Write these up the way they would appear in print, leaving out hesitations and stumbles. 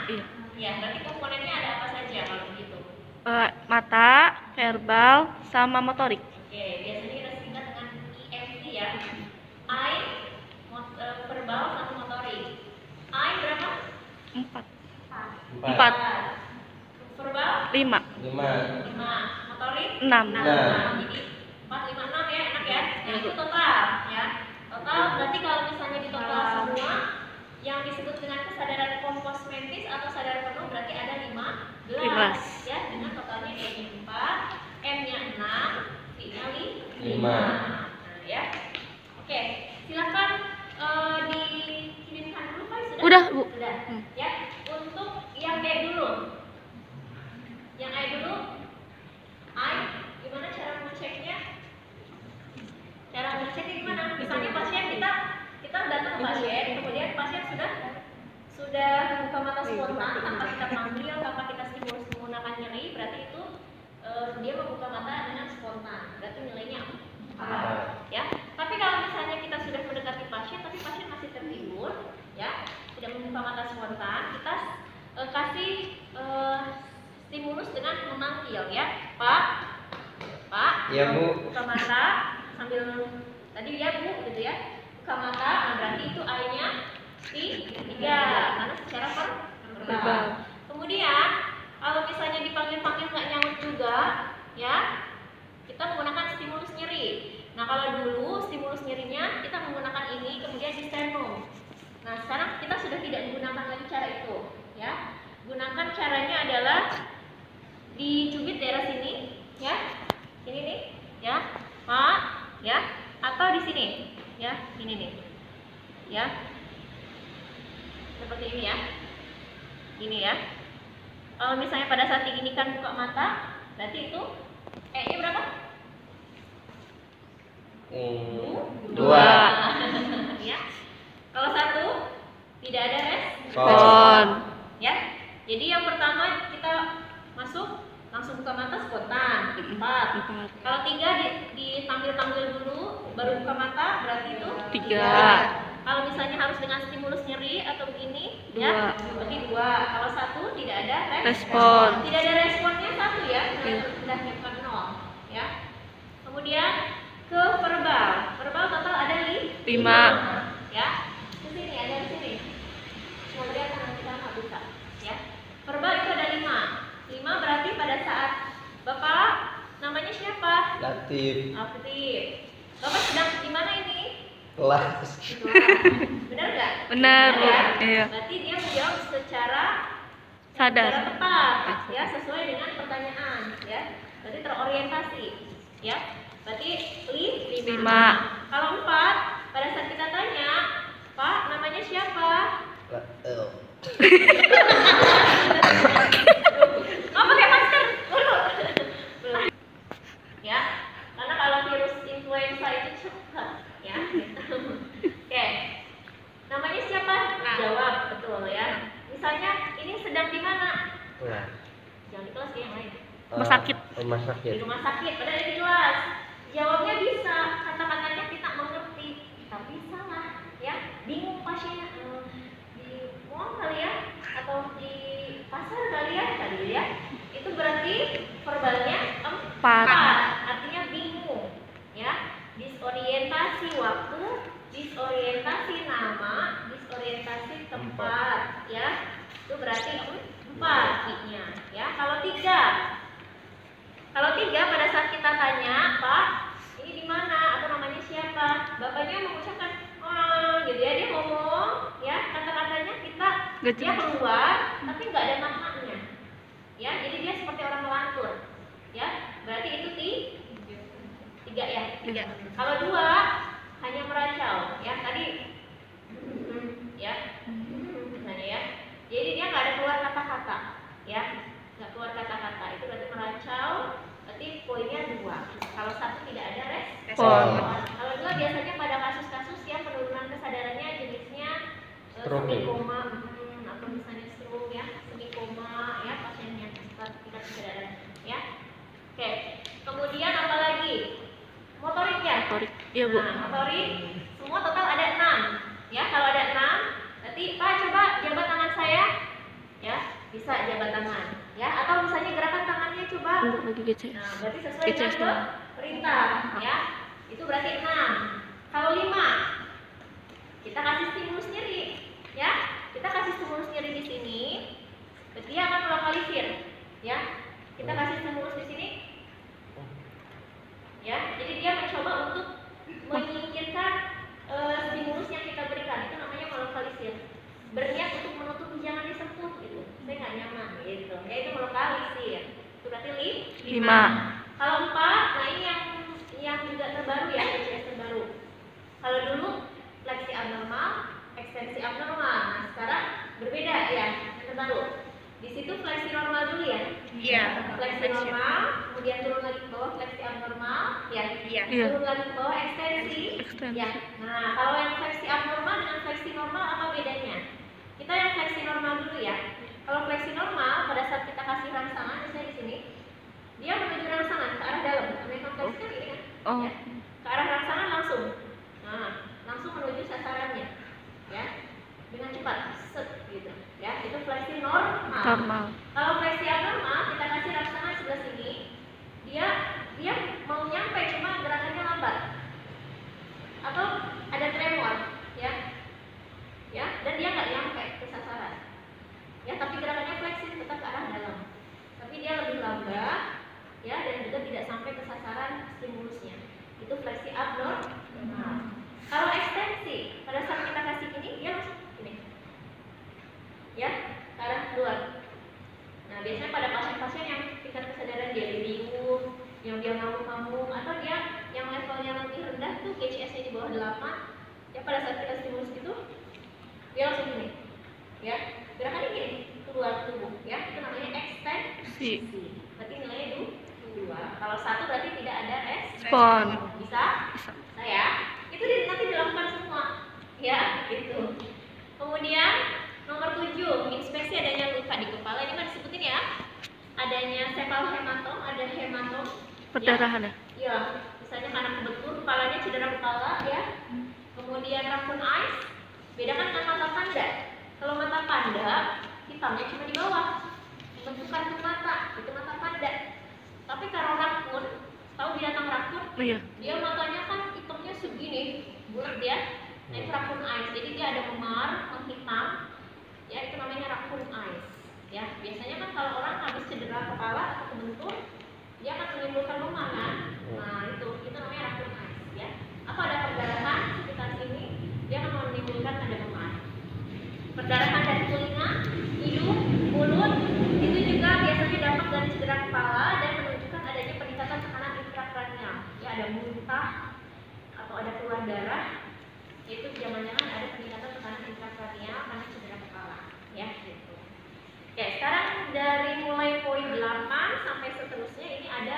Iya. Ya, berarti komponennya ada apa saja kalau begitu? Mata, verbal, sama motorik. Oke, biasanya kita singkat dengan IMT ya. I, verbal sama motorik. I berapa? 4. 4. Verbal? 5. 5. Motorik? 6. Jadi 4, 5, 6 ya, enak ya. Nah, itu total ya. Total berarti kalau misalnya di total semua yang disebut dengan kesadaran kompos mentis atau sadar penuh berarti ada 15 ya, dengan totalnya E-nya 4, M-nya 6, V-nya 5. Nah, ya. Oke, silakan dikirimkan dulu Pak. Udah, Bu. Sudah. Ya, untuk yang B dulu. Yang I dulu. I, gimana cara ngeceknya? Cara ngeceknya gimana? Misalnya pasien kita datang ke pasien, kemudian pasien sudah buka mata spontan tanpa kita panggil, tanpa kita stimulus menggunakan nyeri, berarti itu dia membuka mata dengan spontan. Berarti nilainya 4. Ya. Tapi kalau misalnya kita sudah mendekati pasien tapi pasien masih tertidur, ya, tidak membuka mata spontan, kita kasih stimulus dengan memanggil ya. Pak, Iya, Bu. buka mata sambil tadi ya Bu gitu ya. Buka mata, nah berarti itu I-nya 3 karena secara verbal. Kemudian kalau misalnya dipanggil-panggil nggak nyaut juga, ya kita menggunakan stimulus nyeri. Nah kalau dulu stimulus nyerinya kita menggunakan ini, kemudian di sternum. Nah sekarang kita sudah tidak menggunakan lagi cara itu, ya. Gunakan caranya adalah dicubit daerah sini, ya. Ini nih, ya, Pak, ya, atau di sini, ya, ini nih, ya. Seperti ini ya. Ini ya. Kalau misalnya pada saat diginikan buka mata, berarti itu E-nya berapa? 2. Ya. Kalau 1 tidak ada Respon. Ya. Jadi yang pertama kita masuk langsung buka mata spontan 4. Kalau 3 ditanggil-tanggil dulu baru buka mata berarti itu 3. Kalau misalnya harus dengan stimulus nyeri atau begini, ya, berarti 2. Kalau 1 tidak ada Respon. Tidak ada responnya 1 ya, sudah bukan 0, ya. Kemudian ke verbal. Verbal total ada 5. Ya. Di sini ada di sini. Cuma lihat tangan kita nggak bisa, ya. Verbal itu ada 5 berarti pada saat Bapak namanya siapa? Latif. Bapak sedang di mana ini? Kelas. Benar nggak? Benar, Bu. Ya? Iya. Berarti dia menjawab secara Sadar. tepat, ya, sesuai dengan pertanyaan, ya. Berarti terorientasi, ya. Berarti 5. Kalau 4, pada saat kita tanya, Pak, namanya siapa? Oh, pakai masker dulu. Ya, karena kalau virus influenza itu cepat, ya. Oke. Namanya siapa? Jawab, betul ya. Misalnya ini sedang di mana? Kelas. Jangan di kelas, yang lain. Rumah sakit. Rumah sakit. Di rumah sakit, padahal di kelas. Jawabnya bisa, kata-katanya kita mengerti, tapi salah, ya. Bingung pasiennya di mall kali ya, atau di pasar kali ya. Itu berarti verbalnya 4. Artinya bingung, ya. Disorientasi waktu, disorientasi nama, disorientasi tempat, ya. Itu berarti 4 I-nya, ya. Kalau 3 pada saat kita tanya, Pak, ini di mana atau namanya siapa? Bapaknya mengucapkan gitu ya, dia ngomong, ya, kata-katanya dia keluar tapi nggak ada maknanya. Ya, jadi dia seperti orang melantur. Ya, berarti itu 3 ya. 3. Kalau 2 hanya meracau, ya, tadi ya. Misalnya ya. Jadi dia nggak ada keluar kata-kata, ya. Nggak keluar kata-kata. Itu berarti meracau. Berarti poinnya 2. Kalau 1 tidak ada respon. Kalau 2 biasanya pada kasus-kasus yang penurunan kesadarannya jenisnya semi koma, atau misalnya stroke, ya, semi koma, ya, pasiennya tingkat kesadaran, ya. Oke. Kemudian apa lagi? Motorik ya. Iya, Bu. Nah, motorik semua total ada 6. Ya, kalau ada 6, berarti Pak coba jabat tangan saya. Ya. bisa jabat tangan, ya. Atau misalnya gerakan tangannya coba. Untuk lagi GCS. Nah, berarti sesuai GCS dengan doang. perintah, ya. Itu berarti 6. Kalau 5, kita kasih stimulus nyeri, ya. Kita kasih stimulus nyeri di sini, dia akan melokalisir, ya. Kita kasih stimulus di sini, ya. Jadi dia mencoba untuk menyingkirkan stimulus yang kita berikan, itu namanya melokalisir. Berniat untuk menutupi, jangan disentuh gitu. Saya nggak nyaman gitu. Ya itu melokalisir. Itu berarti 5. Kalau 4, nah ini yang juga terbaru ya, GCS terbaru. Kalau dulu fleksi abnormal, ekstensi abnormal. Nah, sekarang berbeda ya, yang terbaru. Di situ fleksi normal dulu ya. Iya. Fleksi normal, kemudian turun lagi ke bawah fleksi abnormal, ya. Iya. Turun lagi ke bawah ekstensi. Ya. Nah, kalau yang fleksi abnormal dengan fleksi normal apa bedanya? Kita yang fleksi normal dulu ya. Kalau fleksi normal pada saat kita kasih rangsangan, misalnya di sini, dia menuju rangsangan ke arah dalam. Namanya fleksi kan ini kan? Oh. Ya. Ke arah rangsangan langsung. Nah, langsung menuju sasarannya. Ya. Dengan cepat, set gitu. Ya, itu fleksi normal. Kalau fleksi abnormal, kita kasih rangsangan sebelah sini, dia mau nyampe cuma gerakannya lambat. Atau ada tremor, ya. Ya, dan dia nggak nyampe ke sasaran. Ya, tapi gerakannya fleksi tetap ke arah dalam. Tapi dia lebih lambat, ya, dan juga tidak sampai ke sasaran stimulusnya. Itu fleksi abnormal. Kalau ekstensi, pada saat kita kasih gini, dia langsung gini. Ya, ke arah keluar. Nah, biasanya pada pasien-pasien yang tingkat kesadaran dia bingung, yang dia ngamuk-ngamuk, atau dia yang levelnya lebih rendah tuh GCS-nya di bawah 8, ya pada saat kita stimulus itu dia langsung gini, ya, gerakannya gini, keluar tubuh, ya, itu namanya ekstensi. Berarti nilainya 2. Kalau 1 berarti tidak ada respon. Bisa? Bisa ya? Itu nanti dilakukan semua, ya, gitu. Kemudian nomor 7, inspeksi adanya luka di kepala. Ini kan disebutin ya, adanya sepal hematom, ada hematom. Perdarahan ya? Iya, misalnya karena kebetul kepalanya cedera kepala, ya. Kemudian raccoon eyes, bedakan dengan mata panda. Kalau mata panda, hitamnya cuma di bawah, bentukan ke mata, itu mata panda. Tapi kalau raccoon, tahu binatang raccoon? Iya. Dia matanya kan hitamnya segini, bulat ya. Nah, itu raccoon eyes. Jadi dia ada memar, menghitam. Ya, itu namanya raccoon eyes. Ya, biasanya kan kalau orang habis cedera kepala atau kebentur, dia akan menimbulkan memar kan? Nah, itu namanya raccoon eyes, ya. Apa ada perdarahan sekitar sini, dia akan menimbulkan ada memar. Perdarahan dari telinga, hidung, mulut, itu juga biasanya dampak dari cedera kepala dan menunjukkan adanya peningkatan tekanan intrakranial. Ya, ada muntah atau ada keluar darah, itu jangan-jangan ada peningkatan tekanan intrakranial karena cedera kepala, ya, gitu. Oke, sekarang dari mulai poin 8 sampai seterusnya ini ada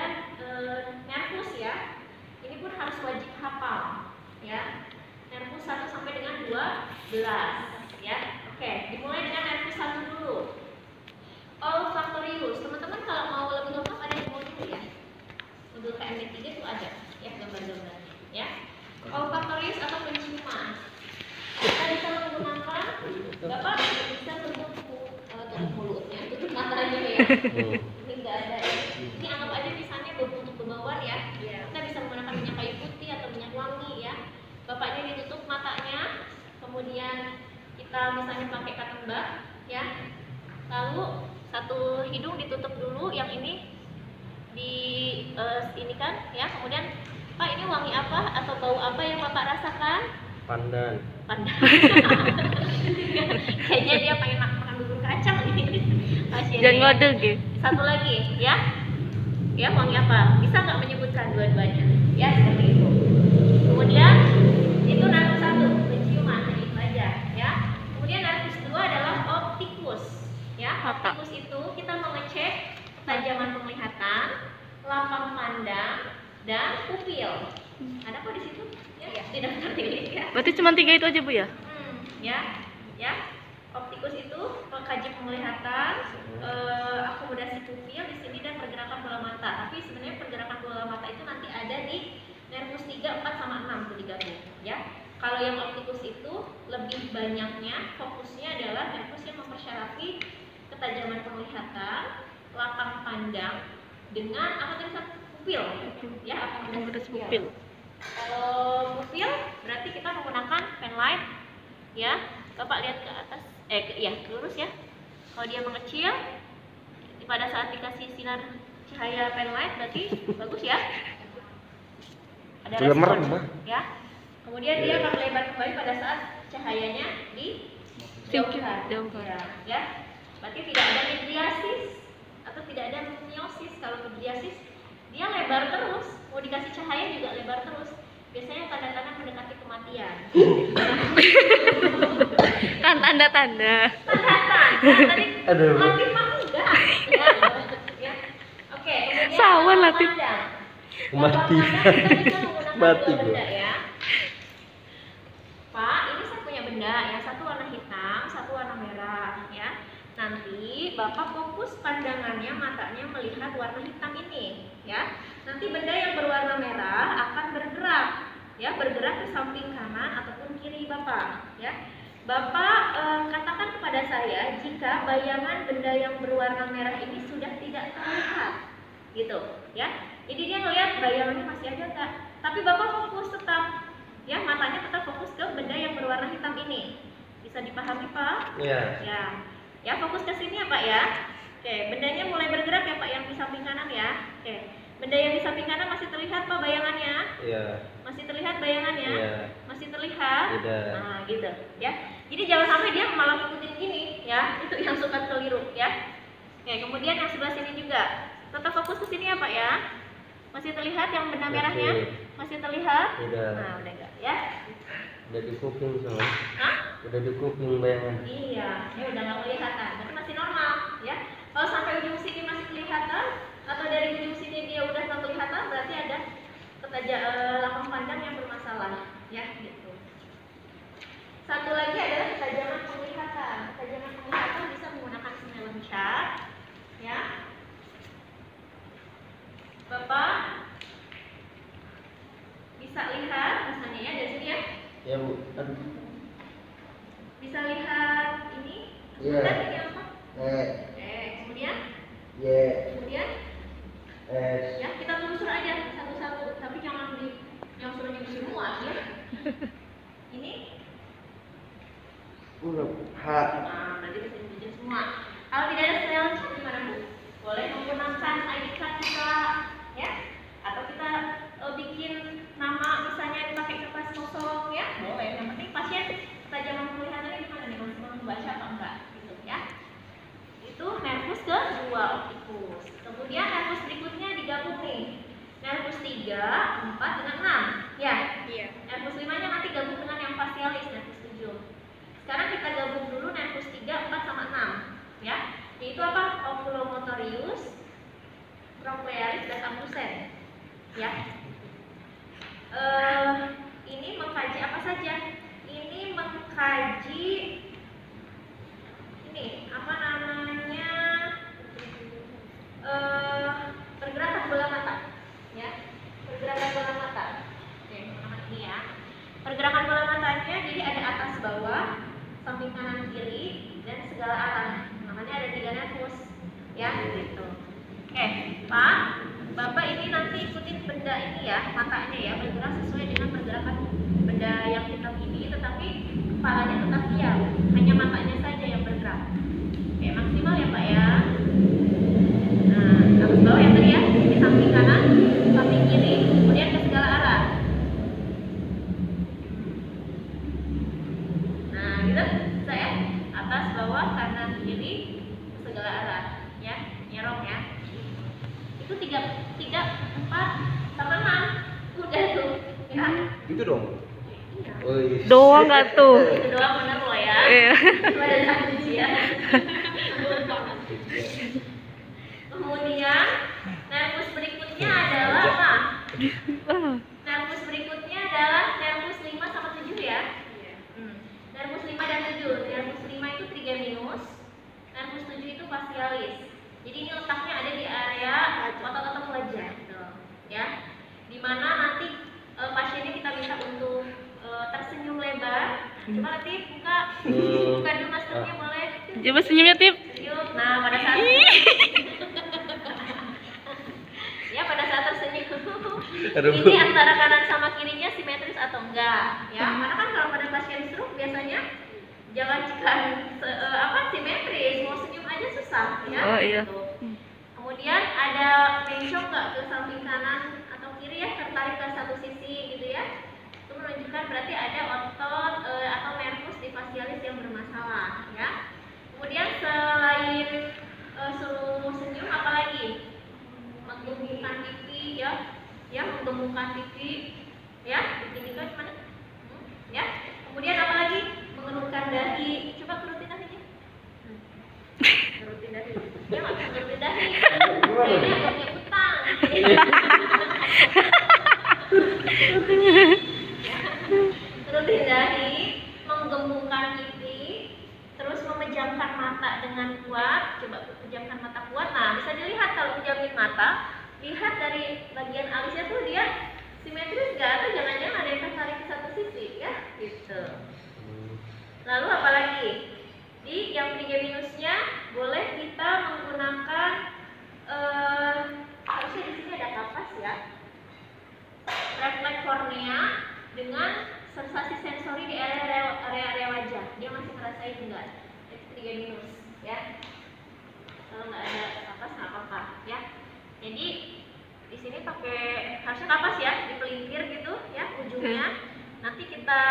nervus ya. Ini pun harus wajib hafal, ya. Nervus 1 sampai dengan 12, ya. Oke, dimulai dengan nervus 1 dulu. Olfaktorius. Teman-teman kalau mau lebih lengkap ada yang mau dulu ya. Untuk KMD 3 itu ada ya gambar-gambarnya, ya. Olfaktorius atau penciuman. Kita bisa menggunakan Bapak bisa tutup mulutnya, tutup matanya ya. Ini enggak ada. Ini anggap aja misalnya untuk kebauan ya. Kita bisa menggunakan minyak kayu putih atau minyak wangi ya. Bapaknya ditutup matanya, kemudian kita misalnya pakai cotton bud ya. Lalu satu hidung ditutup dulu, yang ini di ini kan ya. Kemudian Pak, ini wangi apa atau bau apa yang Bapak rasakan? Pandan. Kayaknya dia pengen makan bubur kacang ini. Jangan ngode gitu. Satu lagi ya. Ya, wangi apa? Bisa nggak menyebutkan dua-duanya? Ya, seperti itu. Kemudian itu nervus 1, penciuman, itu aja ya. Kemudian nervus 2 adalah optikus. Ya, optikus itu kita mengecek ketajaman penglihatan, lapang pandang, dan pupil. Ada apa di situ? Ya, tidak tertulis ya. Berarti cuma 3 itu aja Bu ya? Ya. Optikus itu mengkaji penglihatan, akomodasi pupil di sini dan pergerakan bola mata. Tapi sebenarnya pergerakan bola mata itu nanti ada di nervus 3, 4 sama 6 itu digabung, ya. Kalau yang optikus itu lebih banyaknya fokusnya adalah nervus yang mempersyaratkan ketajaman penglihatan, lapang pandang dengan apa tadi pupil, ya akomodasi pupil. Kalau pupil berarti kita menggunakan pen light, ya. Bapak lihat ke atas, lurus ya. Kalau dia mengecil, pada saat dikasih sinar cahaya pen light berarti bagus ya. Ada respon, ya. Kemudian dia akan melebar kembali pada saat cahayanya dijauhkan, ya. Berarti tidak ada midriasis atau tidak ada meiosis. Kalau midriasis dia lebar terus, mau dikasih cahaya juga lebar terus. Biasanya tanda-tanda mendekati kematian. Kan tanda-tanda. Tadi Aduh. Latif mah enggak. Ya. Oke, kemudian Sawan Latif. Mati. Mati benda gua. ya. Pak, ini saya punya benda, yang satu warna hitam, satu warna merah, ya. Nanti Bapak fokus pandangannya, matanya melihat warna hitam ini, ya. Nanti benda yang berwarna merah akan bergerak, ya, bergerak ke samping kanan ataupun kiri Bapak, ya. Bapak katakan kepada saya jika bayangan benda yang berwarna merah ini sudah tidak terlihat, gitu, ya. Jadi dia ngelihat bayangannya masih ada nggak, tapi Bapak fokus tetap, ya, matanya tetap fokus ke benda yang berwarna hitam ini. Bisa dipahami Pak? Iya. Ya. Ya, fokus ke sini ya Pak ya. Oke, bendanya mulai bergerak ya Pak yang di samping kanan ya. Oke. Benda yang di samping kanan masih terlihat Pak bayangannya? Iya. Masih terlihat bayangannya? Iya. Masih terlihat? Tidak. Nah, gitu ya. Jadi jangan sampai dia malah ngikutin gini ya. Itu yang suka keliru ya. Oke, kemudian yang sebelah sini juga. Tetap fokus ke sini ya Pak ya. Masih terlihat yang benda merahnya? Masih terlihat? Tidak. Nah, udah enggak ya? Udah di kuping soalnya. Hah? Udah di kuping bayangan. Iya, ini udah nggak kelihatan, berarti masih normal, ya. Kalau sampai ujung sini masih kelihatan, atau dari ujung sini dia udah nggak kelihatan, berarti ada lapang pandang yang bermasalah, ya, gitu. Satu lagi adalah ketajaman penglihatan. Ketajaman penglihatan bisa menggunakan Snellen chart, ya. Bapak bisa lihat, misalnya ya dari sini ya. Ya Bu. Bisa lihat ini, Iya. kemudian ini apa? Kemudian, kemudian, ya kita telusur aja satu-satu, tapi jangan yang suruhnya di semua, ya. Ini, nah berarti bisa dibaca semua. Kalau tidak ada Snellen chart gimana Bu? Boleh menggunakan ID card kita, ya, atau kita bikin nama misalnya dipakai kertas kosong, ya, boleh. Yang penting pasien ketajaman penglihatannya gimana nih, masih membaca atau enggak, gitu ya. Itu nervus kedua, optikus. Kemudian nervus berikutnya digabung nih. Nervus 3, 4 dengan 6. Ya. Iya. Nervus 5-nya nanti gabung dengan yang facialis, nervus 7. Sekarang kita gabung dulu nervus 3, 4 sama 6, ya. Yaitu apa? Oculomotorius, trochlearis dan abducens. Ya. Ini mengkaji apa saja? Ini mengkaji ini apa namanya, pergerakan bola mata, ya, pergerakan bola mata. Oke, ini ya, pergerakan bola matanya. Jadi ada atas bawah, samping kanan kiri, dan segala arah. Namanya ada 3 nervus, ya, gitu. Oke, Pak, Bapak ini nanti ikutin benda ini ya, matanya ya, bergerak sesuai dengan pergerakan benda yang hitam ini, tetapi kepalanya tetap diam, hanya matanya saja yang bergerak. Oke, maksimal ya Pak ya. Nah, atas bawah yang tadi ya, di samping kanan, samping kiri, kemudian ke segala arah. Nah, gitu, saya atas bawah kanan kiri ke segala arah, ya, nyerong ya. Itu 3, 4, sama 6. Udah tuh, ya. Gitu dong. Iya. Oh, iya. Doang nggak tuh? Itu doang bener loh ya. Iya. Cuma ada satu ujian. Kemudian nervus berikutnya adalah apa? Nervus berikutnya adalah nervus 5 sama 7 ya. Nervus 5 dan 7. Nervus 5 itu trigeminus, nervus 7 itu facialis. Jadi ini letaknya ada di area otot-otot wajah, gitu, ya. Dimana nanti pasiennya kita minta untuk tersenyum lebar. Coba nanti buka dulu maskernya boleh. Coba senyumnya Tip. Senyum. Nah, Aduh. ini antara kanan sama kirinya simetris atau enggak ya, karena kan kalau pada pasien stroke biasanya jangankan simetris, mau senyum aja susah ya. Oh, iya. Gitu. Kemudian ada mencong nggak ke samping kanan atau kiri ya, tertarik ke satu sisi gitu ya, itu menunjukkan berarti ada otot atau nervus di facialis yang bermasalah ya. Kemudian selain suruh senyum apalagi, menggembungkan pipi ya menggembungkan pipi ya, begini kan gimana ya. Kemudian apalagi, mengerutkan dahi, coba kerutin dahinya. Kerutin dahi, dia nggak bisa kerutin dahi, kayaknya agak punya utang. Kerutin dahi, menggembungkan pipi, terus memejamkan mata dengan kuat. Coba pejamkan mata kuat. Nah, bisa dilihat kalau menjamin mata, lihat dari bagian alisnya tuh dia simetris nggak, atau jangan-jangan ada yang tertarik ke satu sisi ya, gitu. Lalu apalagi, di yang trigeminusnya boleh kita menggunakan harusnya di sini ada kapas ya, refleks kornea dengan sensasi sensori di area wajah. Dia masih ngerasain enggak? Trigeminus ya. Kalau nggak ada kapas nggak apa-apa ya. Jadi di sini pakai harusnya kapas ya, dipelintir gitu ya ujungnya. Nanti kita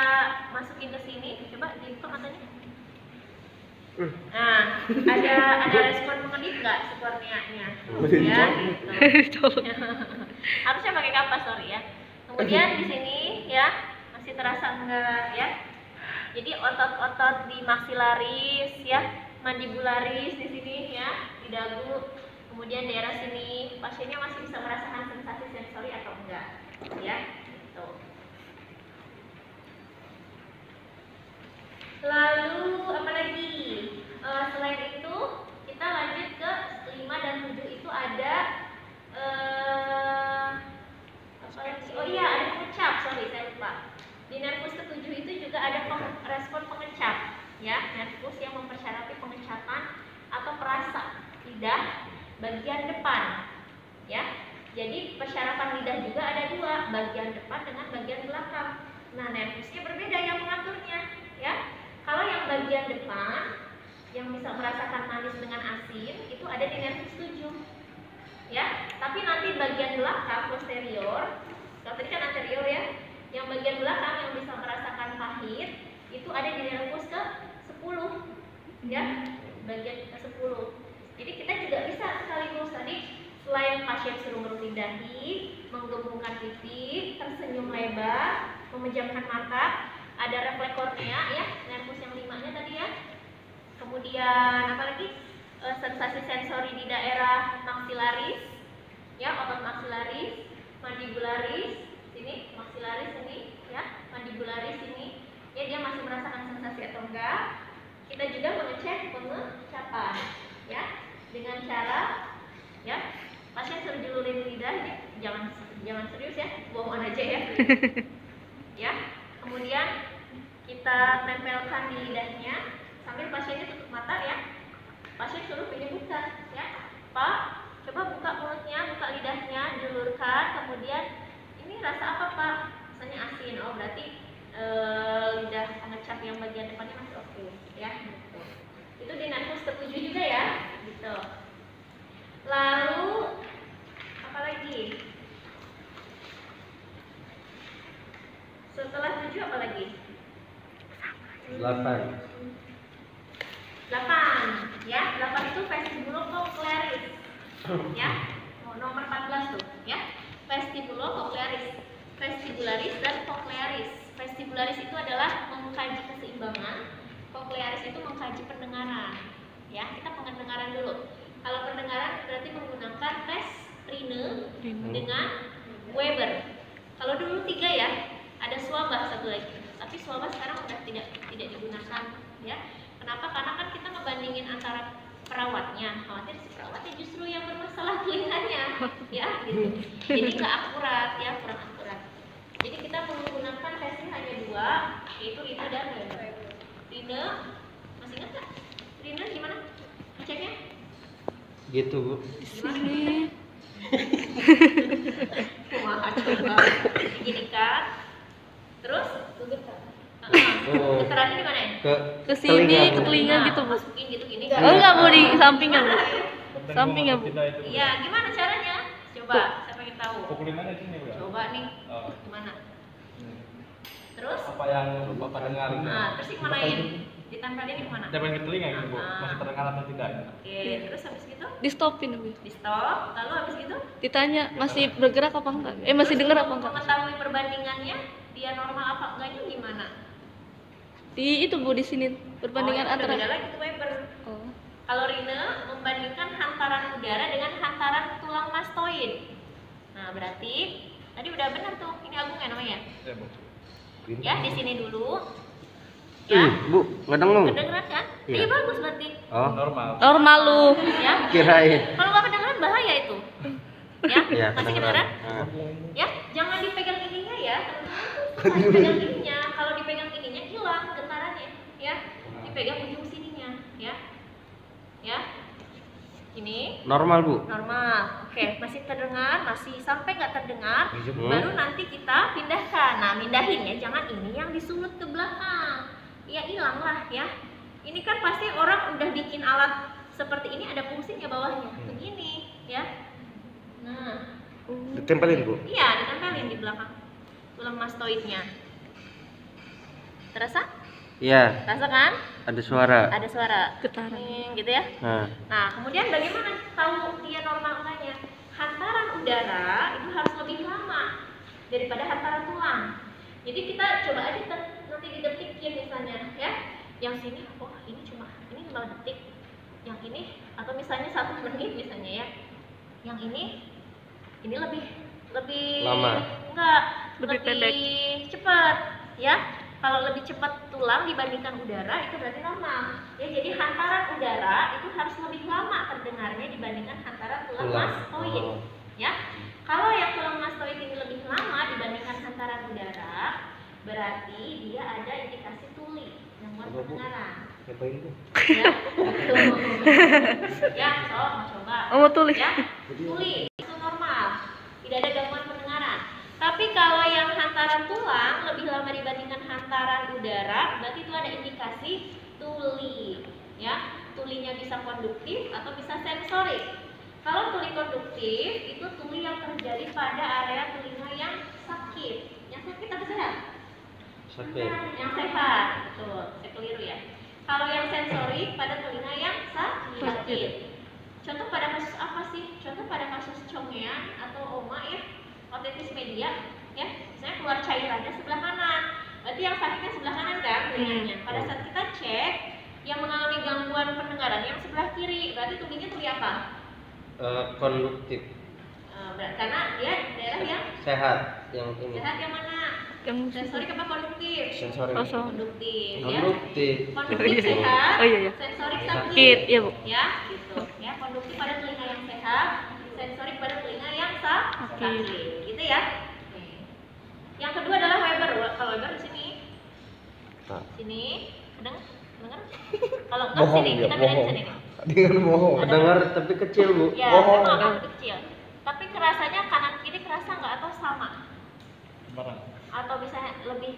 masukin ke sini, coba dibuka matanya. Nah, ada respon mengenit nggak si korneanya? Ya, gitu. Harusnya pakai kapas, sorry ya. Kemudian di sini ya masih terasa enggak ya? Jadi otot-otot di maksilaris ya, mandibularis di sini ya, di dagu. Kemudian daerah sini pasiennya masih bisa merasakan sensasi sensori atau enggak ya? Gitu. Lalu apa lagi? Selain itu kita lanjut ke 5 dan 7 itu ada apa lagi? Oh iya, ada pengecap, sorry saya lupa. Di nervus ke-7 itu juga ada respon pengecap ya, nervus yang mempersyaratkan pengecapan atau perasa lidah bagian depan ya. Jadi persyaratan lidah juga ada dua, bagian depan dengan bagian belakang. Nah, nervusnya berbeda yang mengaturnya ya. Kalau yang bagian depan yang bisa merasakan manis dengan asin itu ada di nervus 7 ya. Tapi nanti bagian belakang posterior, kalau tadi kan anterior ya, yang bagian belakang yang bisa merasakan pahit itu ada di nervus ke-10 ya, bagian ke-10. Jadi kita juga bisa sekaligus tadi, selain pasien suruh ngerutin dahi, menggembungkan pipi, tersenyum lebar, memejamkan mata, ada refleks kornea ya, nervus yang 5-nya tadi ya. Kemudian apalagi, sensasi sensori di daerah maksilaris ya, otot maksilaris, mandibularis sini, maksilaris ini ya, mandibularis ini ya, dia masih merasakan sensasi atau enggak. Kita juga mengecek pengecapan ya, dengan cara ya, pasien suruh julurin lidah ya, jangan serius ya, bohongan aja ya. Ya, kemudian kita tempelkan di lidahnya sambil pasiennya tutup mata ya. Pasien suruh menyebutkan ya, Pak, coba buka mulutnya, buka lidahnya, julurkan, kemudian ini rasa apa Pak? Rasanya asin. Oh, berarti lidah pengecap yang bagian depannya masih oke ya, gitu. Itu di nervus ke-7 juga ya, gitu. Lalu apa lagi? Setelah 7 apa lagi? 8 ya, 8 itu vestibulocochlearis ya, nomor 14 tuh ya, vestibulocochlearis, vestibularis dan cochlearis. Vestibularis itu adalah mengkaji keseimbangan, cochlearis itu mengkaji pendengaran ya. Kita pendengaran dulu. Kalau pendengaran berarti menggunakan tes Rine dengan Weber. Kalau dulu 3 ya, ada Swabach satu lagi, tapi Swabach sekarang udah tidak digunakan ya. Kenapa? Karena kan kita ngebandingin antara perawatnya, khawatir si perawatnya justru yang bermasalah telinganya ya, gitu. Jadi nggak akurat ya, kurang akurat. Jadi kita menggunakan tesnya hanya 2, yaitu Rine dan Weber. Rine, masih ingat nggak? Rine gimana ngeceknya? Gitu Bu. Sini. Wah, coba. Oh. Getarannya di mana ya? Ke sini, ke Bu. telinga gitu, Bu. Masukin gitu gini. Oh, enggak, Bu, di sampingnya, Bu. Sampingnya, Bu. Iya, gimana caranya? Coba, saya pengen tahu. Pukulin aja sini Bu ya. Coba nih, Oh. gimana? Terus? Apa yang Bapak dengar itu? Nah, terus dimanain? Ditempelin di mana? Tempel ke telinga gitu Bu. Ah. Masih terdengar atau tidak? Oke, terus habis gitu Di stopin, Bu. di stop, lalu habis gitu Ditanya masih bergerak apa enggak? Masih terus dengar apa untuk enggak? mengetahui perbandingannya dia normal apa enggaknya gimana? Di itu, Bu, di sini perbandingan Oh, itu antara. beda lagi tuh Weber. Oh. Kalau Rine membandingkan hantaran udara dengan hantaran tulang mastoid. Nah, berarti tadi udah benar tuh. Ini Agung ya namanya? Ya Bu. Ya, di sini dulu. Ih, Ya. Bu, nggak dengar. Kedengeran kan? Iya. Iya bagus berarti. Oh, Normal. Normal lu. Ya. kirain. Kalau nggak kedengeran bahaya itu. Ya, Iya, masih kedengeran. kedengeran? Nah. Ya, jangan dipegang ininya ya. Teman-teman tuh dipegang ininya. Kalau dipegang ininya hilang getarannya, ya. Dipegang ujung sininya, ya. Ya. Ini Normal, Bu. normal. Oke, masih terdengar, masih sampai nggak terdengar, Hmm. baru nanti kita pindahkan. Nah, mindahin ya, jangan ini yang disulut ke belakang. Ya hilang lah ya. Ini kan pasti orang udah bikin alat seperti ini ada fungsinya bawahnya, begini ya. Nah, Ditempelin, Bu. iya ditempelin di belakang tulang mastoidnya. Terasa? Iya, Terasa kan? ada suara. Ada suara. Getaran. Gitu ya. Nah, Nah, kemudian bagaimana tahu dia normal enggaknya? Hantaran udara itu harus lebih lama daripada hantaran tulang. Jadi kita coba aja nanti didetikin misalnya ya. Yang sini, oh ini cuma ini 5 detik. Yang ini atau misalnya 1 menit misalnya ya. Yang ini lebih Lama. enggak Lebih pendek. cepat ya. Kalau lebih cepat tulang dibandingkan udara itu berarti normal. Ya, jadi hantaran udara itu harus lebih lama terdengarnya dibandingkan hantaran tulang mastoid. Oh. Ya. Kalau yang tulang mastoid ini lebih lama dibandingkan hantaran udara, berarti dia ada indikasi tuli gangguan Apa, Bu? pendengaran. Ngapain itu? Ya. Tuh. Ya, so mau coba. Oh, mau tulis. Ya, tuli itu normal, tidak ada gangguan pendengaran. Tapi kalau yang hantaran tulang lebih lama dibandingkan hantaran udara, berarti itu ada indikasi tuli. Ya, tulinya bisa konduktif atau bisa sensorik. Kalau tuli konduktif itu tuli yang terjadi pada area telinga yang sakit. Yang sakit apa sehat? Sakit. Yang sehat, betul. Saya keliru ya. Kalau yang sensorik pada telinga yang sakit. Contoh pada kasus apa sih? Contoh pada kasus congean atau oma ya, otitis media, ya, misalnya keluar cairannya sebelah kanan. Berarti yang sakitnya sebelah kanan kan telinganya. Pada saat kita cek, yang mengalami gangguan pendengaran yang sebelah kiri, berarti tulinya tuli apa? Konduktif. Karena dia daerah yang Sehat. Yang ini. sehat yang mana? Yang Sensorik apa konduktif? Sensorik. kosong. Konduktif, ya. Konduktif. Konduktif sehat, Oh, iya, iya. sensorik Sakit, sakit, iya, Bu. ya, gitu. Ya, konduktif pada telinga yang sehat, sensorik pada telinga yang sakit, gitu ya. Oke. Yang kedua adalah Weber. Kalau Weber di sini, Nah. sini, dengar? Kalau enggak sini, kita bedain sini nih. Dengan bohong. Kedengar tapi kecil, Bu. Ya, Bohong. memang agak kecil. Tapi kerasanya kanan kiri kerasa nggak atau sama? Barang. Atau bisa lebih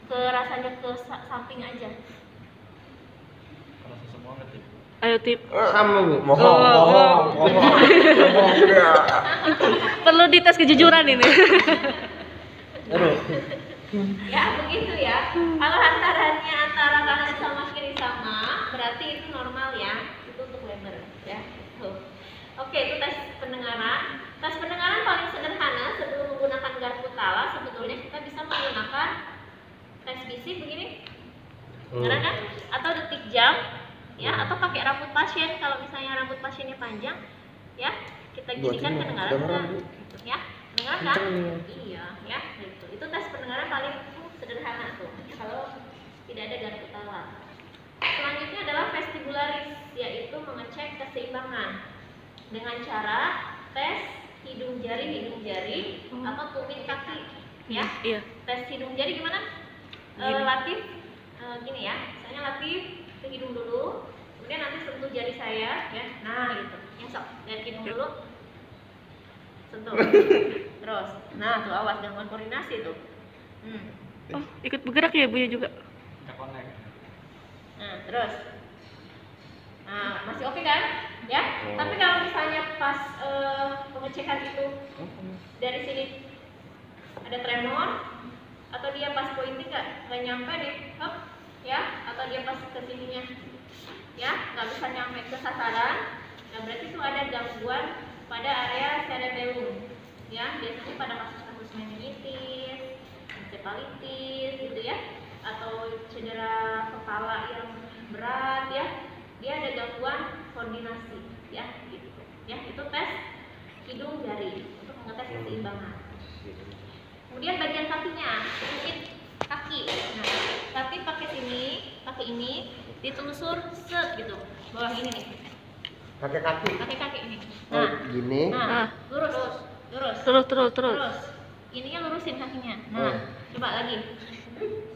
ke rasanya ke samping aja? Karena semua ngetik. Ayo tip. Sama, Bu. Bohong, Oh, bohong, bohong. Bohong dia. Perlu dites kejujuran ini. Aduh. Ya begitu ya. Kalau hantarannya antara kanan sama kiri sama, berarti itu normal ya. Itu untuk Weber ya. Tuh. Oke, itu tes pendengaran. Tes pendengaran paling sederhana sebelum menggunakan garpu tala sebetulnya kita bisa menggunakan tes bisik begini, benar kan? Atau detik jam, ya, atau pakai rambut pasien kalau misalnya rambut pasiennya panjang, ya, kita ginikan kedengaran, gitu, ya, dengar kan? Iya, ya, gitu. Itu tes pendengaran paling sederhana tuh, kalau tidak ada garpu tala. Selanjutnya adalah vestibularis, yaitu mengecek keseimbangan dengan cara tes hidung jari atau tumit kaki, ya. Iya. Tes hidung jari gimana? Gini. Latif, gini ya, misalnya Latif ke hidung dulu, kemudian nanti sentuh jari saya, ya. Nah, gitu. Yang sok lihat hidung dulu, sentuh, terus. Nah, tuh awas gangguan koordinasi tuh. Oh, ikut bergerak ya, Bu ya juga. terus. Nah, masih oke kan? Ya. Tapi kalau misalnya pas pengecekan itu dari sini ada tremor, atau dia pas pointing nggak nyampe nih, ya, atau dia pas ke sininya, ya, nggak bisa nyampe ke sasaran, nah berarti itu ada gangguan pada area cerebellum, ya, biasanya pada kasus-kasus meningitis, encephalitis, gitu ya, atau cedera kepala yang berat, ya, dia ada gangguan koordinasi, ya, gitu, ya, itu tes hidung jari untuk mengetes keseimbangan. Kemudian bagian kakinya, sedikit kaki. Nah, kaki pakai sini, kaki ini ditelusur set gitu, bawah ini nih. Pakai kaki. Pakai kaki ini. Oh, Nah, gini. nah, lurus. Terus. Ininya lurusin kakinya. Nah, Oh. coba lagi.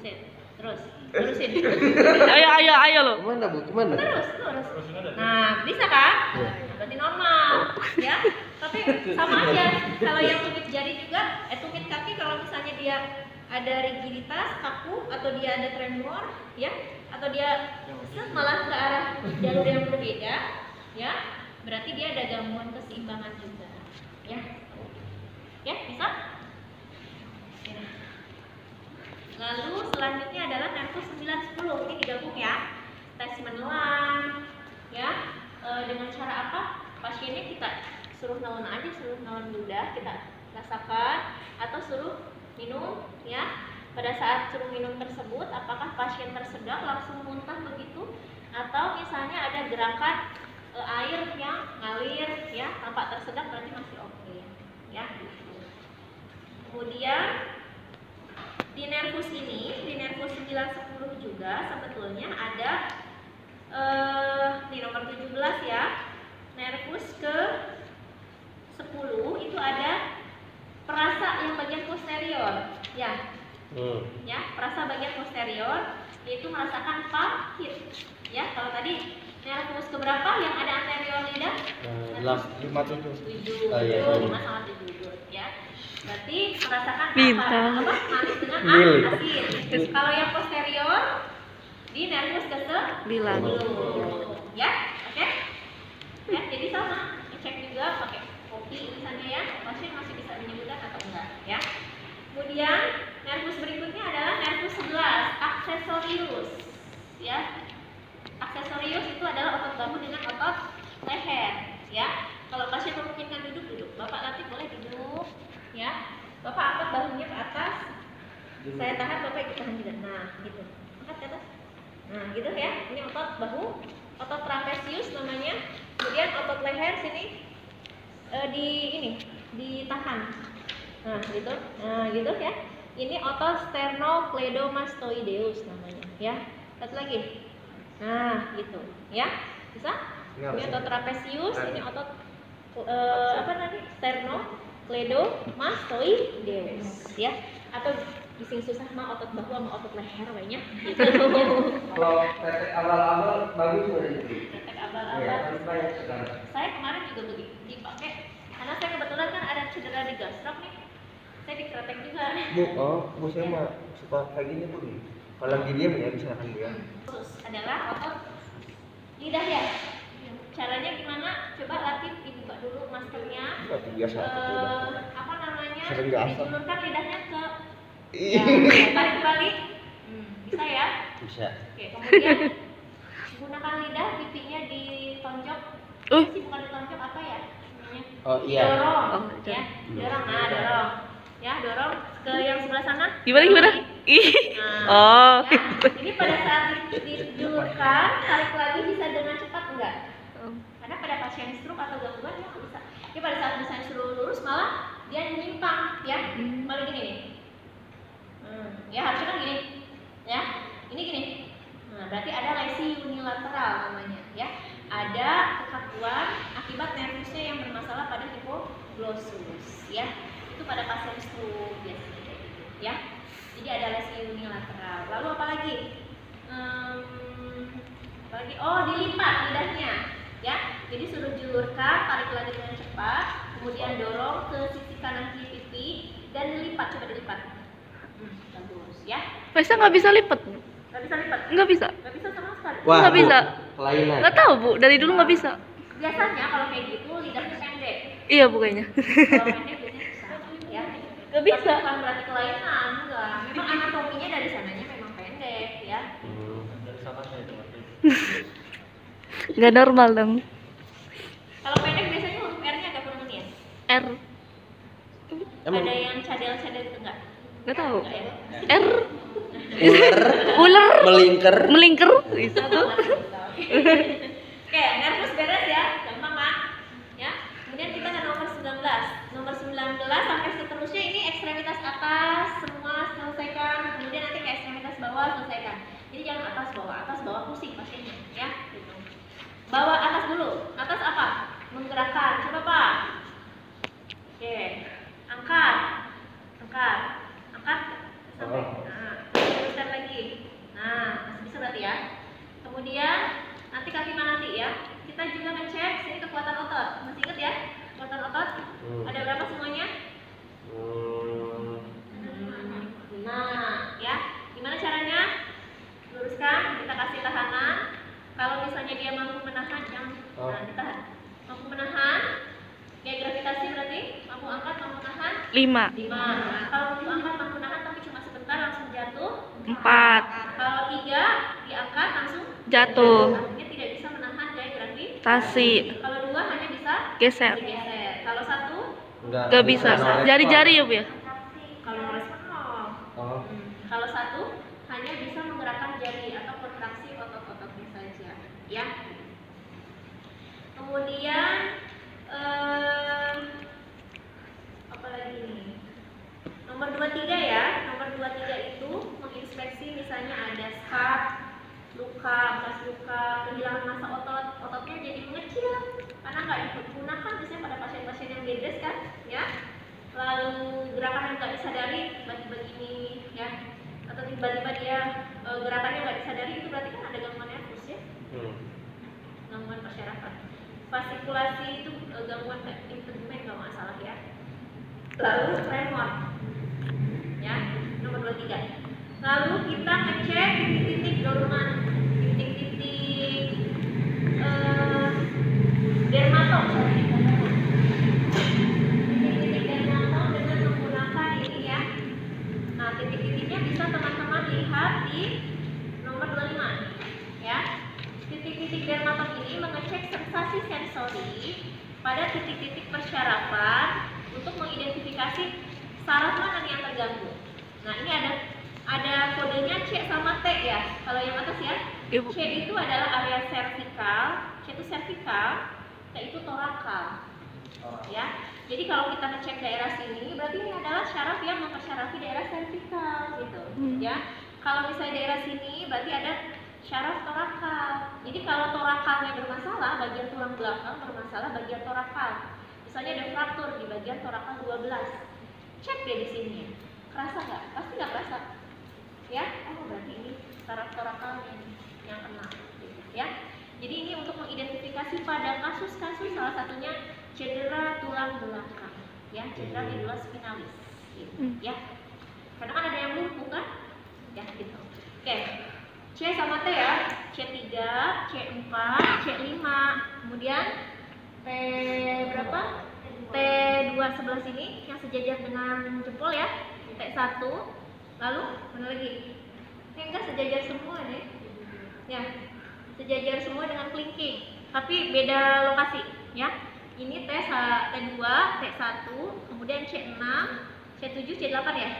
Set. Terus. Lurusin. Ayo lo. Kemana Bu? Kemana? Terus. Terusin aja. Nah, bisa kan? Iya. Nah, berarti normal, ya. Tapi sama aja. Kalau yang tumit jari juga, tumit kaki kalau misalnya dia ada rigiditas, kaku, atau dia ada tremor, ya, atau dia malah ke arah jalur yang berbeda, ya, berarti dia ada gangguan keseimbangan juga, ya. Ya, bisa? Ini. Lalu selanjutnya adalah nervus 9-10, ini digabung ya. Tes menelan, ya. Dengan cara apa? Pasiennya kita suruh nelan aja, suruh nelan ludah, kita rasakan, atau suruh minum, ya. Pada saat suruh minum tersebut, apakah pasien tersedak langsung muntah begitu, atau misalnya ada gerakan air yang ngalir, ya, tampak tersedak berarti masih oke, ya. Kemudian di nervus ini, di nervus 9-10 juga sebetulnya ada di nomor 17 ya, nervus ke 10 itu ada perasa yang bagian posterior, ya. Ya, perasa bagian posterior yaitu merasakan pahit, ya. Kalau tadi nervus keberapa yang ada anterior lidah? 5-7. 7, Oh, iya. 5 sama 7, ya. Berarti merasakan Bintang. apa? Manis dengan Mil. asin. Kalau yang posterior di nervus ke-10, Bilang. ya, oke? Ya, jadi sama, cek juga pakai kopi misalnya ya, pasien masih bisa menyebutkan atau enggak, ya. Kemudian nervus berikutnya adalah nervus 11, aksesorius, ya. Aksesorius itu adalah otot bahu dengan otot leher, ya. Kalau pasien memungkinkan duduk. Bapak nanti boleh duduk, ya. Bapak angkat bahunya ke atas. Saya tahan, Bapak ikut tahan juga. Nah, gitu. Angkat ke atas. Nah, gitu ya. Ini otot bahu, otot trapesius namanya. Kemudian otot leher sini ditahan. Nah, gitu. Nah, gitu ya. Ini otot sternocleidomastoideus namanya, ya. Satu lagi. Nah, gitu, ya. Bisa? Ini otot trapesius, ini otot apa tadi? Sternocleidomastoideus, ya. Atau bising susah mah otot bahu sama otot leher kayaknya. Gitu. Kalau praktek awal-awal bagus nggak itu? Praktek Iya, abal-abal. kan banyak sekarang. Saya kemarin juga begitu dipakai karena saya kebetulan kan ada cedera di gastrok nih. Saya dikretek juga. Bu saya mah suka kayak gini Bu. Kalau lagi diam ya misalkan dia. Terus adalah otot lidah ya. Caranya gimana? Coba latih dibuka dulu maskernya. Tapi biasa udah. Apa namanya? Sering nggak asal. Dijulurkan lidahnya ke Ih. balik-balik. Bisa ya? Bisa. Oke, kemudian gunakan lidah, pipinya ditonjok. Sih bukan ditonjok apa ya? Namanya? Oh iya. Dorong, Oh, ya. Dorong, nah dorong. Ya, dorong ke yang sebelah sana. Gimana? Ih. Nah, Oh. ya. Ini pada saat dijulurkan, tarik lagi bisa dengan cepat enggak? Karena pada pasien stroke atau gangguan dia nggak bisa. Dia pada saat misalnya suruh lurus malah dia menyimpang, ya. Malah gini nih. Ya harusnya kan gini, ya. Ini gini. Nah, berarti ada lesi unilateral namanya, ya. Ada kekakuan akibat nervusnya yang bermasalah pada hipoglossus, ya. Itu pada pasien stroke biasanya kayak gitu, ya. Jadi ada lesi unilateral. Lalu apa lagi? Apalagi? Oh, dilipat lidahnya, ya. Jadi suruh julurkan, tarik lagi dengan cepat, kemudian dorong ke sisi kanan kiri pipi dan dilipat, coba dilipat. Bagus, ya. Masa nggak bisa lipet? Nggak bisa lipat? Nggak bisa. Nggak bisa sama sekali. Nggak Bu, bisa. kelainan. Nggak tahu bu, dari dulu nggak bisa. Biasanya kalau kayak gitu lidahnya pendek. Iya bu kayaknya. Kalau pendek biasanya susah, ya. Nggak bisa. Tapi bukan berarti kelainan, enggak. Memang anatominya dari sananya memang pendek, ya. Dari sana saya coba. Nggak normal dong. Kalau pendek biasanya huruf R-nya agak kurang ya. R. Emang Ada yang cadel-cadel gitu enggak? Nggak tahu. Enggak ya? R. ular Ular. melingkar. Melingkar. Bisa tuh. Oke, nervus beres ya, gampang kan? Ya. Kemudian kita ke nomor 19. Nomor 19 sampai seterusnya ini ekstremitas atas semua selesaikan. Kemudian nanti ke ekstremitas bawah selesaikan. Jadi jangan atas bawah pusing pasiennya, ya. Gitu. Bawa atas dulu. Atas apa? Menggerakkan. Coba Pak. Oke. Angkat. Angkat sampai. Nah, teruskan lagi. Nah, masih bisa berarti ya. Kemudian nanti kaki mana nanti ya? Kita juga ngecek sini kekuatan otot. Masih ingat ya? Kekuatan otot ada berapa semuanya? Nah, ya. Gimana caranya? Luruskan, kita kasih tahanan. Kalau misalnya dia mampu menahan, nah ditahan. Mampu menahan, kayak gravitasi berarti mampu angkat, mampu nahan. 5. 5. Nah, kalau mampu angkat, mampu nahan tapi cuma sebentar langsung jatuh. 4. Kalau 3 diangkat langsung Jatuh. artinya tidak bisa menahan gaya gravitasi. Tasi. Kalau 2 hanya bisa Geser. digeser. Kalau 1 Nggak bisa. Jari-jari ya bu ya. kalau respon Oh. kalau 1 hanya bisa menggerakkan jari atau kontraksi otot-ototnya saja, ya. Kemudian apa lagi nih? Nomor 23 ya. Nomor 23 itu menginspeksi misalnya ada scar, luka, bekas luka, kehilangan massa otot, ototnya jadi mengecil karena nggak digunakan biasanya pada pasien-pasien yang bedes kan, ya. Lalu gerakan yang nggak disadari tiba-tiba gini, ya, atau tiba-tiba dia gerakannya nggak disadari, itu berarti kan ada gangguan nervus ya, gangguan persyarafan. Fasikulasi itu gangguan integumen kalau nggak salah ya. Lalu tremor, ya, nomor 23. Lalu kita ngecek titik-titik dorongan, titik-titik dermatom, titik-titik dermatom dengan menggunakan ini ya. Nah, titik-titiknya bisa teman-teman lihat di nomor 25, ya. Titik-titik dermatom ini mengecek sensasi sensori pada titik-titik persyarafan untuk mengidentifikasi saraf mana nih yang terganggu. Nah, ini ada kodenya C sama T ya. Kalau yang atas ya, Ibu. C itu adalah area servikal, C itu servikal, T itu torakal. Ya. Jadi kalau kita ngecek daerah sini, berarti ini adalah syaraf yang mempersyarafi daerah servikal gitu, ya. Kalau misalnya daerah sini, berarti ada syaraf torakal. Jadi kalau torakalnya bermasalah, bagian tulang belakang bermasalah bagian torakal. Misalnya ada fraktur di bagian torakal 12. Cek deh di sini. Kerasa nggak? Pasti nggak kerasa. Ya, oh berarti ini saraf torakalnya yang kena, gitu, ya. Jadi ini untuk mengidentifikasi pada kasus-kasus salah satunya cedera tulang belakang, ya, cedera medula spinalis, gitu, ya. Karena kan ada yang lumpuh kan, ya gitu. Oke, C sama T ya, C3, C4, C5, kemudian T berapa? T2 sebelah sini yang sejajar dengan jempol ya, T1. Lalu mana lagi? Ini enggak sejajar semua nih. Ya, sejajar semua dengan kelingking, tapi beda lokasi ya. Ini T2, T1, kemudian C6, C7, C8 ya.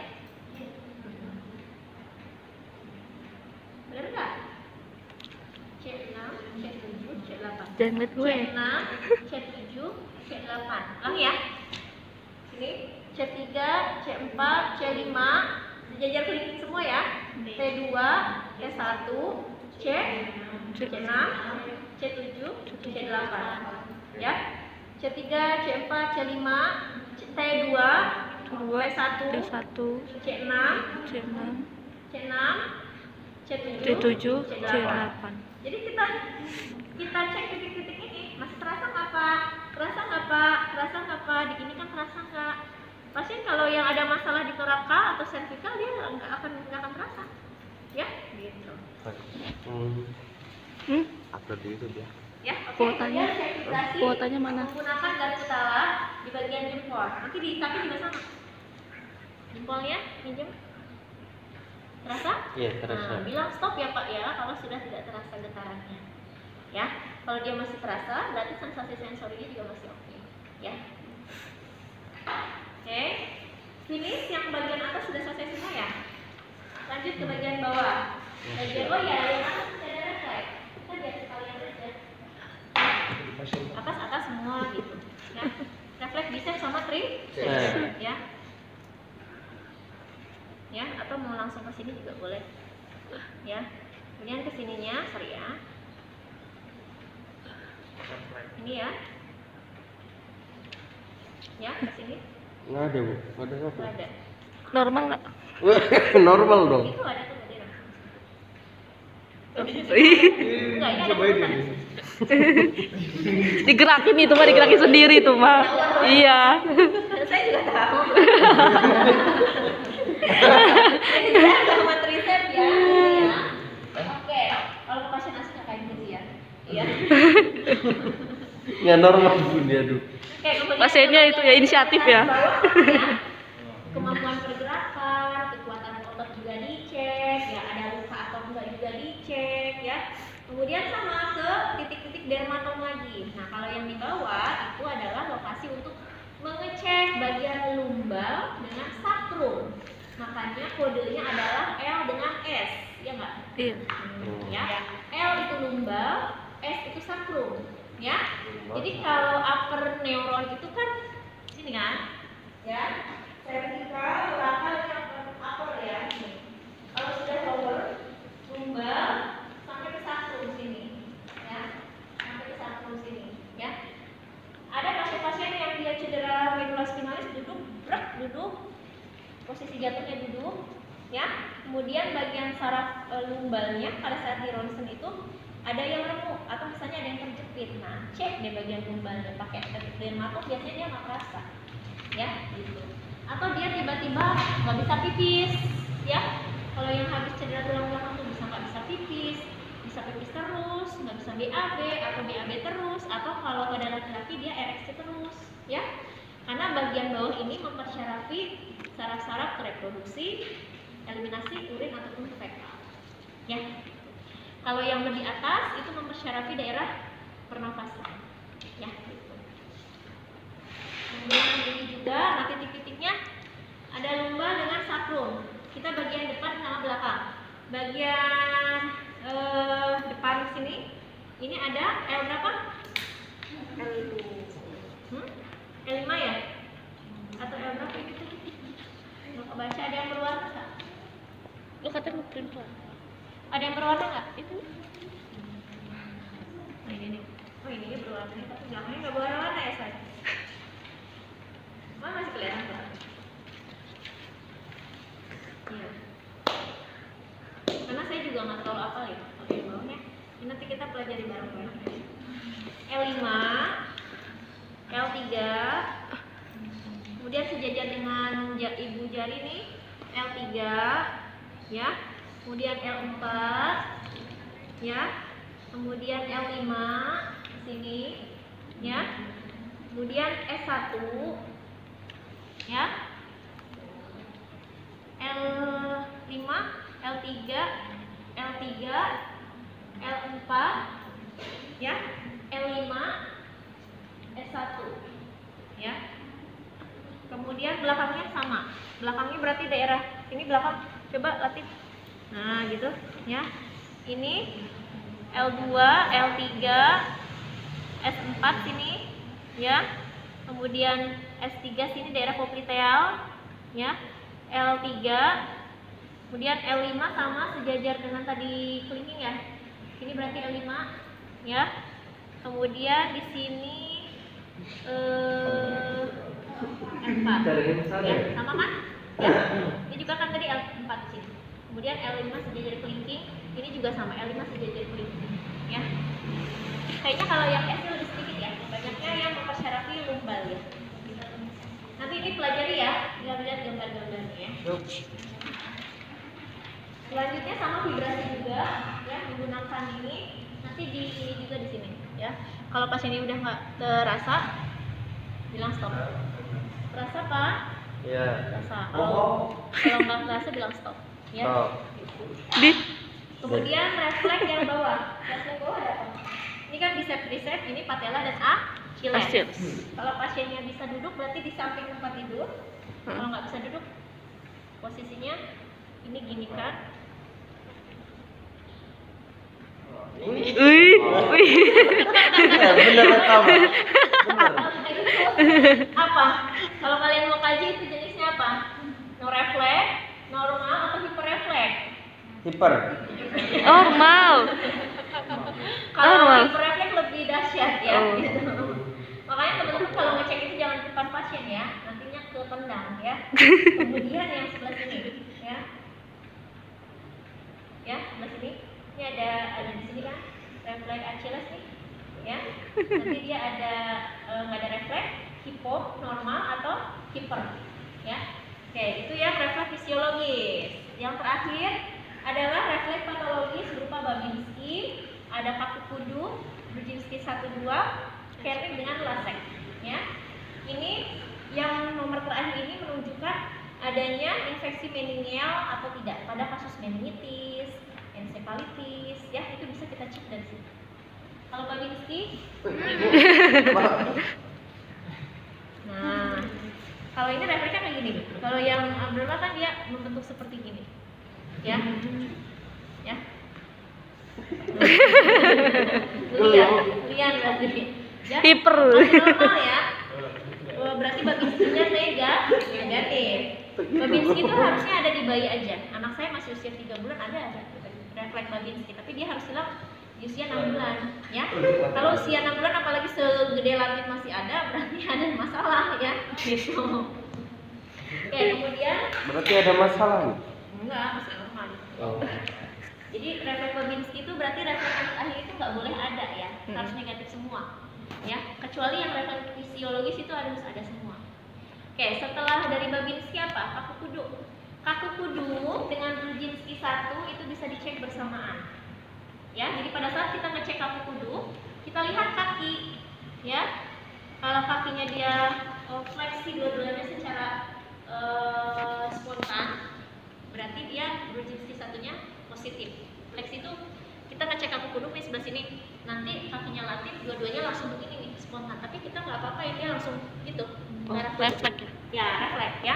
Benar enggak? C6, C7, C8. Jangan liat gue. C6, C7, C8. Ulangi ya. Sini C3, C4, C5, sejajar kelingking semua ya. T2, T1, C6, C7, C8. Ya. C3, C4, C5, T2, T1, T1, C6, C6, C6, C7, C7, C8. C8. Jadi kita cek titik-titik ini, masih terasa nggak Pak? Terasa nggak Pak? Terasa nggak Pak? Di sini kan terasa nggak? Pasien kalau yang ada masalah di torakal atau servikal dia nggak akan terasa, ya? Gitu. Upload di YouTube ya. Ya, oke. Kuotanya. Kemudian cek vibrasi Kuotanya mana? menggunakan garis utara di bagian jempol. Nanti di kaki juga sama. Jempolnya minjem. Terasa? Iya, terasa. Nah, bilang stop ya Pak ya kalau sudah tidak terasa getarannya. Ya, kalau dia masih terasa berarti sensasi sensorinya juga masih oke. Ya. Oke. Finish yang bagian atas sudah selesai semua ya. Lanjut ke bagian bawah. Bagian bawah ya yang atas sudah ada refleks. Kita lihat sekalian aja. Atas semua gitu. Ya. Refleks bisa sama tricep ya. Ya, atau mau langsung ke sini juga boleh. Ya. Kemudian ke sininya, sorry ya. Ini ya. Ya, ke sini. Nggak ada bu, nggak ada apa? Nggak ada. Normal nggak? Normal dong. Itu ada tuh tadi. Ih, Enggak, ini ada Cobain tulisan. ini. digerakin itu mah, digerakin sendiri tuh mah. Iya. Saya juga tahu. Tricep sama tricep ya. Ya. Oke, kalau pasien asli nggak kayak gitu ya. Iya. Nggak normal bu dia tuh. Oke, kemudian Pasiennya itu ya inisiatif ya. Kemampuan pergerakan, kekuatan otot juga dicek, ya ada luka atau enggak juga dicek ya. Kemudian sama ke titik-titik dermatom lagi. Nah, kalau yang di bawah itu adalah lokasi untuk mengecek bagian lumbal dengan sakrum. Makanya kodenya adalah L dengan S, ya enggak? Iya. Ya. L itu lumbal, S itu sakrum, ya. Jadi kalau upper neuron itu kan sini kan, ya. Vertikal, belakang, upper ya. Ini. Kalau sudah lower, lumbal sampai ke sakrum sini, ya. Sampai ke sakrum sini, ya. Ada pasien-pasien yang dia cedera medula spinalis duduk, posisi jatuhnya duduk, ya. Kemudian bagian saraf lumbalnya pada saat di ronsen itu ada yang remuk atau misalnya ada yang terjepit. Nah, cek deh bagian lumbalnya pakai detik dermatom, biasanya dia nggak terasa, ya, gitu. Atau dia tiba-tiba nggak bisa pipis, ya. Kalau yang habis cedera tulang belakang tuh nggak bisa pipis terus, nggak bisa BAB atau BAB terus, atau kalau pada laki-laki dia ereksi terus, ya. Karena bagian bawah ini mempersyarafi saraf-saraf reproduksi, eliminasi urin ataupun fekal, ya. Kalau yang lebih atas itu mempersyarafi daerah pernafasan, ya. Gitu. Kemudian ini juga, nah titik-titiknya ada lumbal dengan sakrum. Kita bagian depan sama belakang. Bagian depan sini, ini ada L berapa? L5 ya? Atau L berapa gitu? Nggak kebaca, ada yang berwarna nggak? Lu katanya mau print Pak. Ada yang berwarna nggak? Itu? Nah ini nih. Oh ini dia berwarna, tapi belakangnya nggak berwarna ya saya? Oh, masih kelihatan Pak? Iya. Karena saya juga nggak terlalu hafal ya kalau yang bawahnya. Ini nanti kita pelajari bareng-bareng. L5, L3, kemudian sejajar dengan ibu jari nih, L3, ya. Kemudian L4, ya. Kemudian L5 sini, ya. Kemudian S1, ya. L5, L3, L3, L4, ya, L5, S1, ya. Kemudian belakangnya sama. Belakangnya berarti daerah ini belakang. Coba latih. Nah, gitu, ya. Ini L2, L3, S4 sini, ya. Kemudian S3 sini daerah popliteal, ya. L3, kemudian L5 sama sejajar dengan tadi kelingking ya. Ini berarti L5, ya. Kemudian di sini L4, ya, sama kan? Ya. Ini juga kan tadi L4 sini. Kemudian L5 sejajar kelingking, ini juga sama L5 sejajar kelingking, ya. Kayaknya kalau yang S lebih sedikit ya, banyaknya yang mempersyarafi lumbal ya. Nanti ini pelajari ya, lihat gambar-gambarnya ya. Selanjutnya sama vibrasi juga, ya, menggunakan ini nanti juga di sini ya. Kalau pasiennya udah nggak terasa, bilang stop. Terasa Pak? Iya. Terasa. Kalau nggak terasa bilang stop ya. Oh. Gitu. Di Kemudian refleks yang bawah. Refleks bawah ada apa? Ini kan bicep, ini patella dan Achilles. Achilles. Kalau pasiennya bisa duduk berarti di samping tempat tidur. Kalau nggak bisa duduk, posisinya ini gini kan. Wih, wih. Bener sama. Bener. Apa? Kalau kalian mau kaji itu jenisnya apa? No refleks, normal atau hiperrefleks? Hiper. Normal. Kalau Normal. hiperrefleks lebih dahsyat ya. Oh. Gitu. Makanya teman-teman kalau ngecek itu jangan di depan pasien ya, nantinya ke tendang ya. Kemudian yang sebelah sini ya. Ya, sebelah sini. Ini ada di sini kan refleks Achilles nih. Ya. Nanti dia ada nggak ada refleks, hipo, normal atau hiper. Ya. Oke, itu ya refleks fisiologis. Yang terakhir adalah refleks patologis berupa Babinski, ada kaku kudu, Brudzinski 1 2, Kernig dengan Lasek. Ya. Ini yang nomor terakhir ini menunjukkan adanya infeksi meningeal atau tidak pada kasus meningitis, encephalitis, ya itu bisa kita cek dari sini. Kalau Babinski, nah kalau ini refleksnya kayak gini. Kalau yang abnormal kan dia membentuk seperti gini, ya, ya. Lian berarti. Ya, Hiper. masih normal ya. Berarti Babinskinya negatif. Babinski itu harusnya ada di bayi aja. Anak saya masih usia 3 bulan ada refleks Babinski, tapi dia harus hilang di usia 6 bulan ya. Kalau usia 6 bulan apalagi segede latin masih ada, berarti ada masalah ya. Gitu. Oke, kemudian Berarti ada masalah nih. enggak, masih normal. Oh. Jadi refleks Babinski itu berarti refleks akhir itu nggak boleh ada ya, harus negatif semua ya, kecuali yang refleks fisiologis itu harus ada semua. Oke, setelah dari Babinski apa? Kaku kudu. Kaku kudu dengan Brudzinski 1 itu bisa dicek bersamaan ya. Jadi pada saat kita ngecek kaku kudu, kita lihat kaki ya. Kalau kakinya dia fleksi dua-duanya secara spontan, berarti dia Brudzinski 1-nya positif. Fleksi itu kita ngecek kaku kudu nih sebelah sini, nanti kakinya latif, dua-duanya langsung begini nih spontan, tapi kita nggak apa-apa ya, dia langsung gitu. Refleks ya. Ya, refleks ya.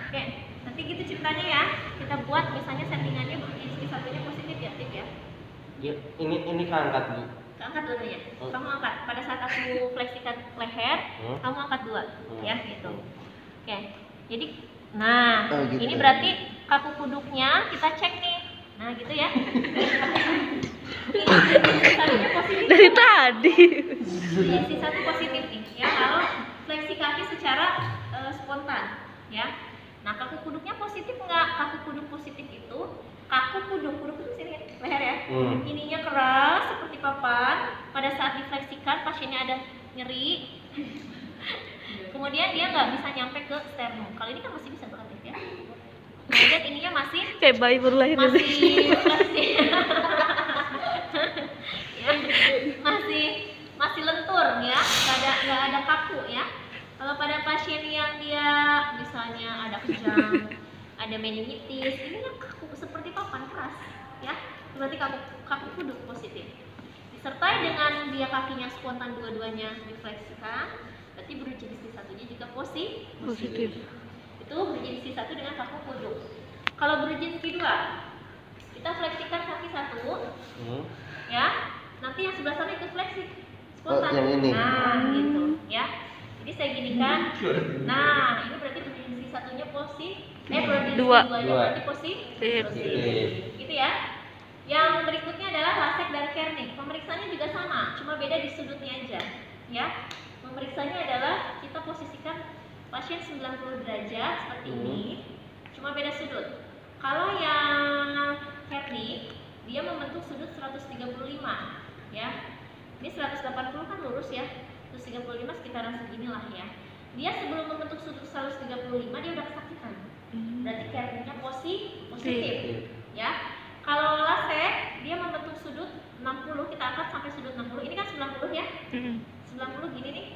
Oke, nanti gitu ceritanya ya. Kita buat misalnya settingannya Brudzinski 1-nya positif ya, tip ya. Ya, ini keangkat Bu. Angkat dulu ya. Kamu angkat. Pada saat aku fleksikan leher, kamu angkat 2 ya gitu. Oke. Jadi nah, Oh, gitu. ini berarti kaku kuduknya kita cek nih. Nah, gitu ya. Ini satunya positif. Dari tadi. Brudzinski 1 positif nih ya, kalau fleksi kaki secara spontan ya. Nah, kaku kuduknya positif nggak? Kaku kuduk positif itu kaku kuduk itu sini leher ya. Ininya keras seperti papan. Pada saat difleksikan pasiennya ada nyeri. Kemudian dia nggak bisa nyampe ke sternum. Kalau ini kan masih bisa tuh aktif ya. Kemudian ininya masih Kayak bayi baru lahir. masih fleksi. Ya, masih lentur ya, nggak ada kaku ya. Kalau pada pasien yang dia misalnya ada kejang, ada meningitis, ini yang kaku seperti papan keras ya, berarti kaku kuduk positif. Disertai dengan dia kakinya spontan dua-duanya difleksikan, berarti Brudzinski 1-nya juga positif. Itu Brudzinski 1 dengan kaku kuduk. Kalau Brudzinski 2, kita fleksikan kaki 1 ya, nanti yang sebelah sana ikut fleksi spontan. Yang ini. Nah, gitu ya. Jadi saya ginikan. Nah, ini berarti Brudzinski 1-nya Brudzinski 2-nya berarti positif. Gitu ya. Yang berikutnya adalah Lasek dan Kernig. Pemeriksaannya juga sama, cuma beda di sudutnya aja ya. Pemeriksanya adalah kita posisikan pasien 90 derajat seperti ini, cuma beda sudut. Kalau yang Kernig, dia membentuk sudut 135 ya. Ini 180 kan lurus ya, 135 sekitaran seginilah ya. Dia sebelum membentuk sudut 135 dia udah kesakitan, berarti Kernignya positif ya. Kalau Lasek dia membentuk sudut 60, kita Mm-mm. 90 gini nih,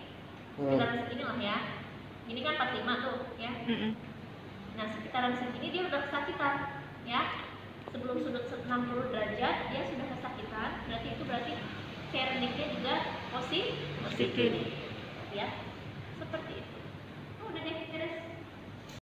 sekitaran segini lah ya. Ini kan 45 tuh ya. Mm-mm. Nah sekitaran segini dia udah kesakitan ya. Sebelum sudut 60 derajat dia sudah kesakitan, berarti itu berarti Wernicke juga positif Positif. ya.